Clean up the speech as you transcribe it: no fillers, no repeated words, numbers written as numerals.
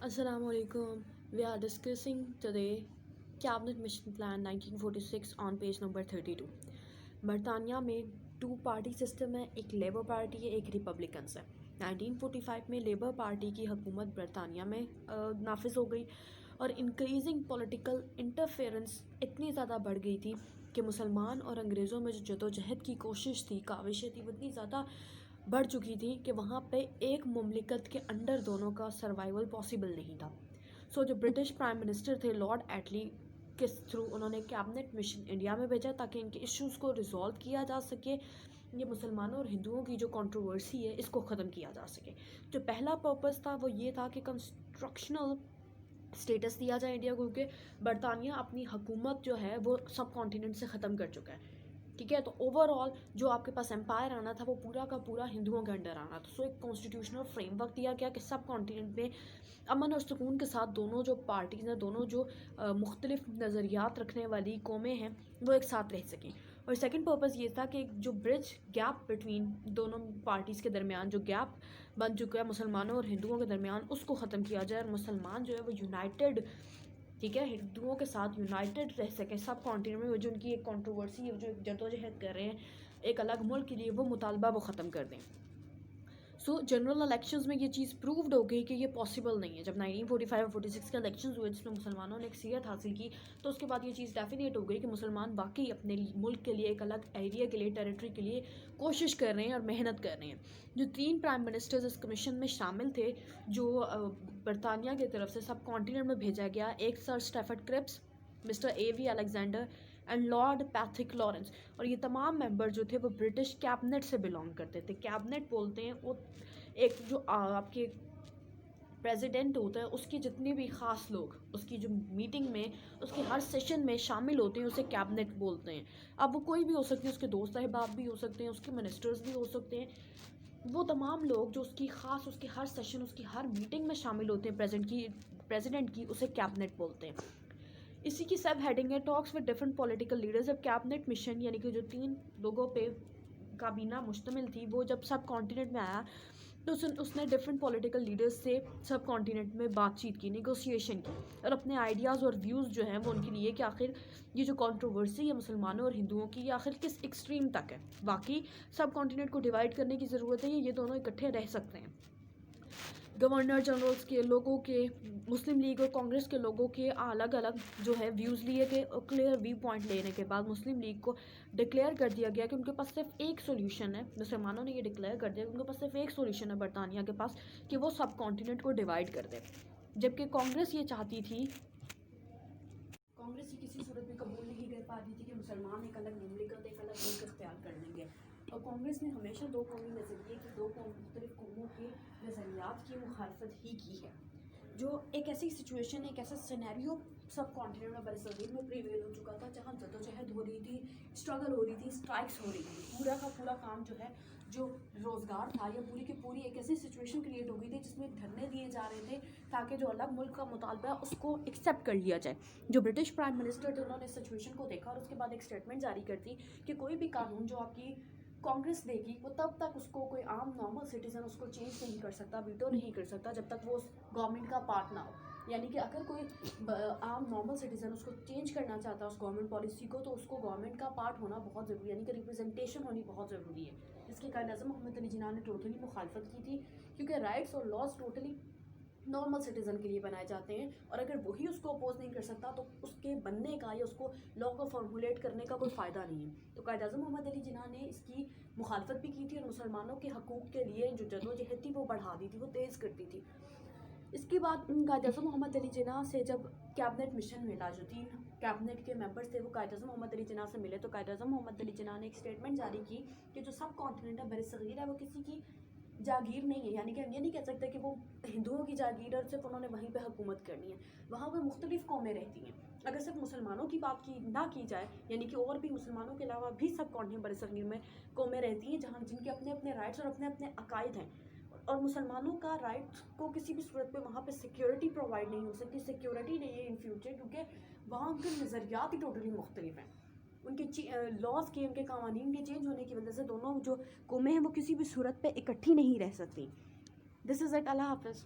Assalamu alaikum. We are discussing today Cabinet Mission Plan 1946 on page number 32. बरतानिया में to party system है, एक labour party है, एक रिपब्लिकन्स है। 1945 में लेबर पार्टी की हुकूमत बरतानिया में नाफिज हो गई और इंक्रीजिंग पॉलिटिकल इंटरफेरेंस इतनी ज़्यादा बढ़ गई थी कि मुसलमान और अंग्रेज़ों में जो जदोजहद की कोशिश थी, काविशें थी, वो इतनी ज़्यादा बढ़ चुकी थी कि वहाँ पे एक मुमलिकत के अंडर दोनों का सर्वाइवल पॉसिबल नहीं था। जो ब्रिटिश प्राइम मिनिस्टर थे लॉर्ड एटली के थ्रू उन्होंने कैबिनेट मिशन इंडिया में भेजा ताकि इनके इश्यूज़ को रिजॉल्व किया जा सके, ये मुसलमानों और हिंदुओं की जो कंट्रोवर्सी है इसको ख़त्म किया जा सके। जो पहला पर्पस था वो ये था कि कंस्ट्रक्शनल स्टेटस दिया जाए इंडिया को, क्योंकि बरतानिया अपनी हुकूमत जो है वो सब कॉन्टिनेंट से ख़त्म कर चुका है। ठीक है, तो ओवरऑल जो आपके पास एम्पायर आना था वो पूरा का पूरा हिंदुओं के अंडर आना था। एक कॉन्स्टिट्यूशनल फ्रेमवर्क दिया गया कि सब कॉन्टिनेंट में अमन और सुकून के साथ दोनों जो पार्टीज़ हैं, दोनों जो मुख्तलिफ नज़रियात रखने वाली कौमें हैं वो एक साथ रह सकें। और सेकंड पर्पस ये था कि जो ब्रिज गैप बिटवीन दोनों पार्टीज़ के दरमियान जो गैप बन चुका है मुसलमानों और हिंदुओं के दरमियान, उसको ख़त्म किया जाए और मुसलमान जो है वो यूनाइटेड, ठीक है, हिंदुओं के साथ यूनाइटेड रह सकें सब कॉन्टिनेंट में। जो उनकी एक कंट्रोवर्सी है, जो जद्दोजहद कर रहे हैं एक अलग मुल्क के लिए, वो मुतालबा वो ख़त्म कर दें। जनरल इलेक्शंस में ये चीज़ प्रूव्ड हो गई कि ये पॉसिबल नहीं है। जब 1945 और 46 के इलेक्शंस हुए जिसमें मुसलमानों ने अक्सरियत हासिल की, तो उसके बाद ये चीज़ डेफिनेट हो गई कि मुसलमान वाकई अपने मुल्क के लिए, एक अलग एरिया के लिए, टेरिटरी के लिए कोशिश कर रहे हैं और मेहनत कर रहे हैं। जो 3 प्राइम मिनिस्टर्स इस कमीशन में शामिल थे, जो बरतानिया की तरफ से सब कॉन्टिनेंट में भेजा गया, एक sir Stafford Cripps, mister A.V. Alexander and lord Pethick Lawrence, और ये तमाम मेंबर जो थे वो ब्रिटिश कैबिनेट से बिलोंग करते थे। कैबिनेट बोलते हैं वो एक जो आपके प्रेसिडेंट होता है उसकी जितने भी ख़ास लोग उसकी जो मीटिंग में, उसके हर सेशन में शामिल होते हैं, उसे कैबिनेट बोलते हैं। अब वो कोई भी हो सकते हैं, उसके दोस्त अहबाब भी हो सकते हैं, उसके मिनिस्टर्स भी हो सकते हैं, वो तमाम लोग जो उसकी ख़ास, उसके हर सेशन, उसकी हर मीटिंग में शामिल होते हैं प्रेसिडेंट की, उसे कैबिनेट बोलते हैं। इसी की सब हेडिंग है talks with different political leaders. अब कैबिनेट मिशन यानी कि जो 3 लोगों पे काबीना मुश्तमिल थी, वो जब सब कॉन्टिनेंट में आया तो उसने डिफरेंट पॉलिटिकल लीडर्स से सब कॉन्टिनेंट में बातचीत की, नेगोशिएशन की, और अपने आइडियाज़ और व्यूज़ जो हैं वो उनके लिए कि आखिर ये जो कंट्रोवर्सी है मुसलमानों और हिंदुओं की, ये आखिर किस एक्सट्रीम तक है, बाकी सब कॉन्टिनेंट को डिवाइड करने की ज़रूरत है, ये दोनों इकट्ठे रह सकते हैं। गवर्नर जनरल्स के लोगों के, मुस्लिम लीग और कांग्रेस के लोगों के अलग अलग जो है व्यूज़ लिए गए, और क्लियर व्यू पॉइंट लेने के बाद मुस्लिम लीग को डिक्लेयर कर दिया गया कि उनके पास सिर्फ एक सोल्यूशन है। मुसलमानों ने ये डिक्लेयर कर दिया कि उनके पास सिर्फ एक सोल्यूशन है बरतानिया के पास, कि वो सब कॉन्टिनेंट को डिवाइड कर दे। जबकि कांग्रेस ये चाहती थी, कांग्रेस ये किसी सूरत में कबूल नहीं कर पा रही थी कि मुसलमान एक अलग मुमलिकत, एक अलग मुल्क इख्तियार कर लेंगे। और कांग्रेस ने हमेशा दो कौमी नज़रिए की, दो मुख्तलिफ कौमों के नज़रियात की मुखालफत ही की है। जो एक ऐसी सिचुएशन, एक ऐसा सिनेरियो सब कॉन्टिनेंट में बरसगीर में प्रीवेल हो चुका था, जहाँ जदोजहद हो रही थी, स्ट्रगल हो रही थी, स्ट्राइक्स हो रही थी, पूरा का पूरा काम जो है, जो रोज़गार था, या पूरी की पूरी एक ऐसी सिचुएशन क्रिएट हो गई थी जिसमें धरने दिए जा रहे थे ताकि जो अलग मुल्क का मुतालबा है उसको एक्सेप्ट कर लिया जाए। जो ब्रिटिश प्राइम मिनिस्टर थे उन्होंने इस सिचुएशन को देखा और उसके बाद एक स्टेटमेंट जारी कर दी कि कोई भी कानून जो आपकी कांग्रेस देगी वो तब तक उसको कोई आम नॉर्मल सिटीज़न उसको चेंज नहीं कर सकता, वीटो नहीं कर सकता, जब तक वो उस गवर्नमेंट का पार्ट ना हो। यानी कि अगर कोई आम नॉर्मल सिटीज़न उसको चेंज करना चाहता है उस गवर्नमेंट पॉलिसी को, तो उसको गवर्नमेंट का पार्ट होना बहुत ज़रूरी है, यानी कि रिप्रेजेंटेशन होनी बहुत ज़रूरी है। इसके कायद अज़म मोहम्मद अली जिन्ना ने टोटली मुखालफत की थी, क्योंकि राइट्स और लॉज टोटली नॉर्मल सिटीज़न के लिए बनाए जाते हैं, और अगर वही उसको अपोज नहीं कर सकता तो उसके बनने का या उसको लॉ को फॉर्मुलेट करने का कोई फ़ायदा नहीं है। तो कायद अज़म मोहम्मद अली जिन्ना ने इसकी मुखालफत भी की थी और मुसलमानों के हकूक़ के लिए जो जदोजहद थी वो बढ़ा दी थी, वो तेज़ करती थी। इसके बाद कायद अज़म मोहम्मद अली जिन्ना से जब कैबिनेट मिशन मिला, जो 3 कैबिनेट के मेंबर्स थे वो कायद अज़म मोहम्मद अली जिन्ना से मिले, तो कायद अज़म मोहम्मद अली जिन्ना ने एक स्टेटमेंट जारी की कि जो सब कॉन्टिनेंट है बरसगीर है वो किसी की जागीर नहीं है। यानी कि हम ये नहीं कह सकते कि वो हिंदुओं की जागीर और सिर्फ उन्होंने वहीं पे हुकूमत करनी है, वहाँ पर मुख्तलिफ कौमें रहती हैं। अगर सिर्फ मुसलमानों की बात की ना की जाए, यानी कि और भी मुसलमानों के अलावा भी सब कॉन्टिनेंट बरसगीर में कौमें रहती हैं जहाँ जिनके अपने अपने राइट्स और अपने अपने अकायद हैं, और मुसलमानों का राइट को किसी भी सूरत पे वहाँ पे सिक्योरिटी प्रोवाइड नहीं हो सकती, सिक्योरिटी नहीं है इन फ्यूचर, क्योंकि वहाँ उनके नज़रियात ही टोटली मुख्तलिफ हैं। उनके लॉज के, उनके कानून के चेंज होने की वजह से दोनों जो कौमें हैं वो किसी भी सूरत पे इकट्ठी नहीं रह सकती। This is it. अल्लाह हाफ़िज़।